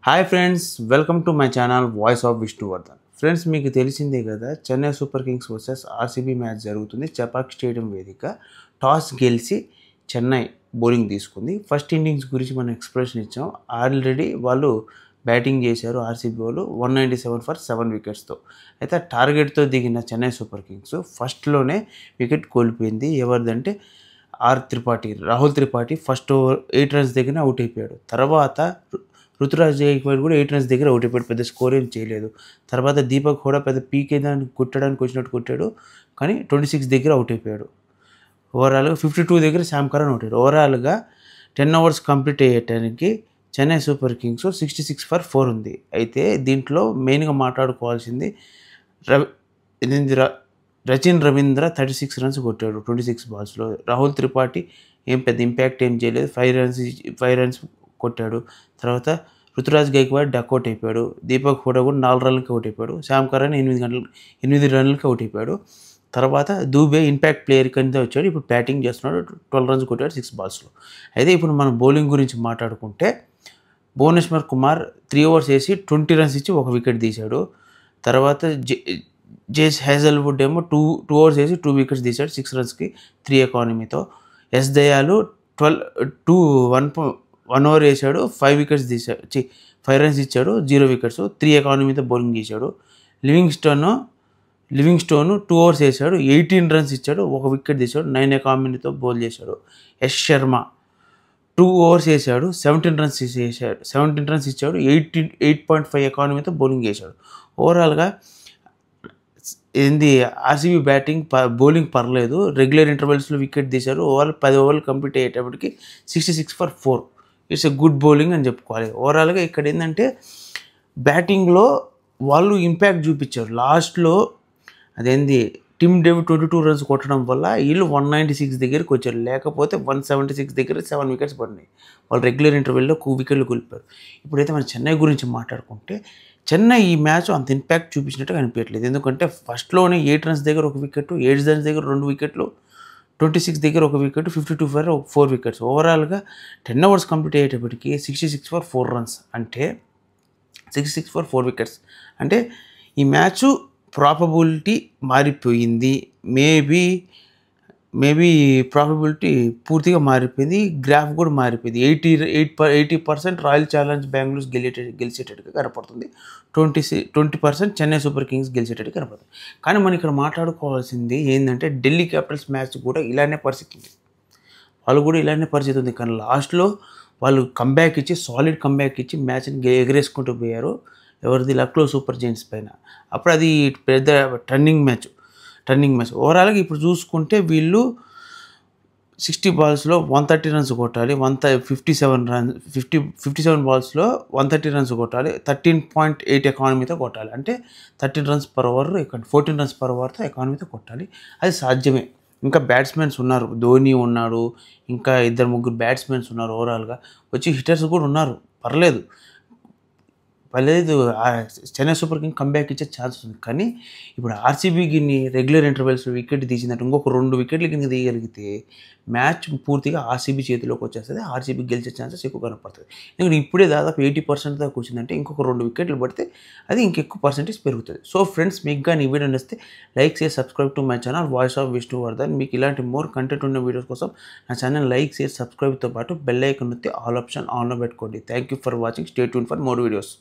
Hi friends, welcome to my channel voice of Vishnuvardhan. Friends, మీకు తెలిసిందే కదా, Chennai super Kings versus RCB match జరుగుతుంది. Chepauk stadium వేదిక. టాస్ గెలిచి చెన్నై బౌలింగ్ తీసుకుంది. ఫస్ట్ ఇన్నింగ్స్ గురించి మనం ఎక్స్ప్రెషన్ ఇచ్చాం. ఆల్రెడీ వాళ్ళు బ్యాటింగ్ చేశారు ఆర్సీబీ వాళ్ళు 197 ఫర్ 7 వికెట్స్తో. అయితే టార్గెట్తో దిగిన చెన్నై సూపర్ కింగ్స్ ఫస్ట్లోనే వికెట్ కోల్పోయింది. ఎవరిదంటే Rahul Tripathi first over 8 runs దగ్గర అవుట్ అయిపోయాడు. తర్వాత రుతురాజ్ గైక్వాడ్ కూడా 8 రన్స్ దగ్గర అవుట్ అయిపోయాడు. పెద్ద స్కోర్ ఏం చేయలేదు. తర్వాత దీపక్ కూడా పెద్ద పీకే దాన్ని కొట్టడానికి వచ్చినట్టు కొట్టాడు, కానీ 26 దగ్గర అవుట్ అయిపోయాడు. ఓవరాల్గా 52 దగ్గర శామ్ కరణ్ అవుట్ అయ్యాడు. ఓవరాల్గా 10 ఓవర్స్ కంప్లీట్ అయ్యేటానికి చెన్నై సూపర్ కింగ్స్ 66 ఫర్ 4 ఉంది. అయితే దీంట్లో మెయిన్గా మాట్లాడుకోవాల్సింది రచిన్ రవీంద్ర 36 రన్స్ కొట్టాడు 26 బాల్స్లో. రాహుల్ త్రిపాఠి ఏం పెద్ద ఇంపాక్ట్ ఏం చేయలేదు, 5 రన్స్ కొట్టాడు. తర్వాత రుతురాజ్ గైక్వాడ్ డక్అవుట్ అయిపోయాడు. దీపక్ హూడా కూడా 4 రన్లకి అవుట్ అయిపోయాడు. శామ్ కరణ్ 8 రన్లకి అవుట్ అయిపోయాడు. తర్వాత దూబే ఇంపాక్ట్ ప్లేయర్ కింద వచ్చాడు. ఇప్పుడు బ్యాటింగ్ చేస్తున్నాడు. 12 రన్స్ కొట్టాడు 6 బాల్స్లో. అయితే ఇప్పుడు మనం బౌలింగ్ గురించి మాట్లాడుకుంటే భువనేశ్వర్ కుమార్ 3 ఓవర్స్ వేసి 20 రన్స్ ఇచ్చి 1 వికెట్ తీశాడు. తర్వాత జేస్ హేజల్వుడ్ ఏమో 2 ఓవర్స్ వేసి 2 వికెట్స్ తీశాడు 6 రన్స్కి 3 ఎకానమీతో. ఎస్ దయాలు 1 ఓవర్ వేసాడు 5 వికెట్స్ తీశాడు 5 రన్స్ ఇచ్చాడు 0 వికెట్స్ 3 ఎకానమీతో బౌలింగ్ చేశాడు. లివింగ్స్టోన్ 2 ఓవర్స్ వేసాడు 18 రన్స్ ఇచ్చాడు 1 వికెట్ తీశాడు 9 ఎకానమీతో బౌల్ చేశాడు. యశ్ శర్మ 2 ఓవర్స్ వేసాడు 17 రన్స్ ఇచ్చాడు 8.5 ఎకానమీతో బౌలింగ్ చేశాడు. ఓవరాల్గా ఆర్సీబీ బౌలింగ్ పర్లేదు. రెగ్యులర్ ఇంటర్వెల్స్లో వికెట్ తీశారు. 10 ఓవర్లు కంప్లీట్ అయ్యేటప్పటికి 66 for 4. It's a good bowling అని చెప్పుకోవాలి. ఓవరాల్గా ఇక్కడ ఏంటంటే బ్యాటింగ్లో వాళ్ళు ఇంపాక్ట్ చూపించారు. లాస్ట్లో టిమ్ డేవిడ్ 22 రన్స్ కొట్టడం వల్ల వీళ్ళు 196 దగ్గరికి వచ్చారు. లేకపోతే 176 దగ్గర 7 వికెట్స్ పడినాయి. వాళ్ళు రెగ్యులర్ ఇంటర్వెల్లో వికెట్లు కోల్పోయారు. ఇప్పుడైతే మన చెన్నై గురించి మాట్లాడుకుంటే చెన్నై ఈ మ్యాచ్ అంత ఇంపాక్ట్ చూపించినట్టు కనిపించట్లేదు. ఎందుకంటే ఫస్ట్లోనే 8 రన్స్ దగ్గర 1 వికెట్, 8 రన్స్ దగ్గర 2 వికెట్లు, 26 దగ్గర 1 వికెట్, 52 ఫర్ 4 వికెట్స్. ఓవరాల్గా 10 ఓవర్స్ కంప్లీట్ అయ్యేటప్పటికి 66 ఫర్ 4 రన్స్ అంటే 66 ఫర్ 4 వికెట్స్ అంటే ఈ మ్యాచ్ ప్రాబబిలిటీ మారిపోయింది. మేబీ ప్రాబబిలిటీ పూర్తిగా మారిపోయింది. గ్రాఫ్ కూడా మారిపోయింది. 80% రాయల్ ఛాలెంజ్ బెంగళూరు గెలిచేటట్టుగా కనపడుతుంది. 20% చెన్నై సూపర్ కింగ్స్ గెలిచేటట్టుగా కనపడుతుంది. కానీ మనం ఇక్కడ మాట్లాడుకోవాల్సింది ఏంటంటే ఢిల్లీ క్యాపిటల్స్ మ్యాచ్ కూడా ఇలానే పరిస్థితి ఉంది. వాళ్ళు కూడా ఇలానే పరిస్థితి ఉంది. కానీ లాస్ట్లో వాళ్ళు సాలిడ్ కంబ్యాక్ ఇచ్చి మ్యాచ్ని ఎగరేసుకుంటూ పోయారు. ఎవరిది లక్నో సూపర్ జైంట్స్ పైన. అప్పుడు అది పెద్ద టర్నింగ్ మ్యాచ్. ఓవరాల్గా ఇప్పుడు చూసుకుంటే వీళ్ళు 60 బాల్స్లో 130 రన్స్ కొట్టాలి. 57 బాల్స్లో 130 రన్స్ కొట్టాలి. 13.8 ఎకానమీతో కొట్టాలి. అంటే 13 runs per over 14 runs per ఓవర్తో ఎకానమీతో కొట్టాలి. అది సాధ్యమే. ఇంకా బ్యాట్స్మెన్స్ ఉన్నారు. ధోని ఉన్నాడు, ఇంకా 2-3 బ్యాట్స్మెన్స్ ఉన్నారు. ఓవరాల్గా వచ్చి హిట్టర్స్ కూడా ఉన్నారు. పర్లేదు. చెన్నై సూపర్ కింగ్ కంబ్యాక్ ఇచ్చే ఛాన్స్ ఉంది. కానీ ఇప్పుడు ఆర్సీబీకి రెగ్యులర్ ఇంటర్వెల్స్ వికెట్ తీసినట్టు ఇంకొక 2 వికెట్లు కింద తీయగలిగితే మ్యాచ్ పూర్తిగా ఆర్సీబీ చేతిలోకి వచ్చేస్తుంది. ఆర్సీబీ గెలిచే ఛాన్సెస్ ఎక్కువ కనపడుతుంది. ఎందుకంటే ఇప్పుడే దాదాపు 80% దాకా వచ్చిందంటే ఇంకొక 2 వికెట్లు పడితే అది ఇంకెక్కువ పర్సెంటేజ్ పెరుగుతుంది. సో ఫ్రెండ్స్, మీకు కానీ ఈ వీడియో నచ్చితే లైక్ చేసి subscribe to my channel voice of Vishnuvardhan. మీకు ఇలాంటి మోర్ కంటెంట్ ఉన్న వీడియోస్ కోసం నా ఛానల్ లైక్ చేసి సబ్స్క్రైబ్తో పాటు బెల్ ఐకాన్ నొత్తి ఆల్ ఆప్షన్ ఆన్లో పెట్టుకోండి. Thank you for watching. Stay tune for more videos.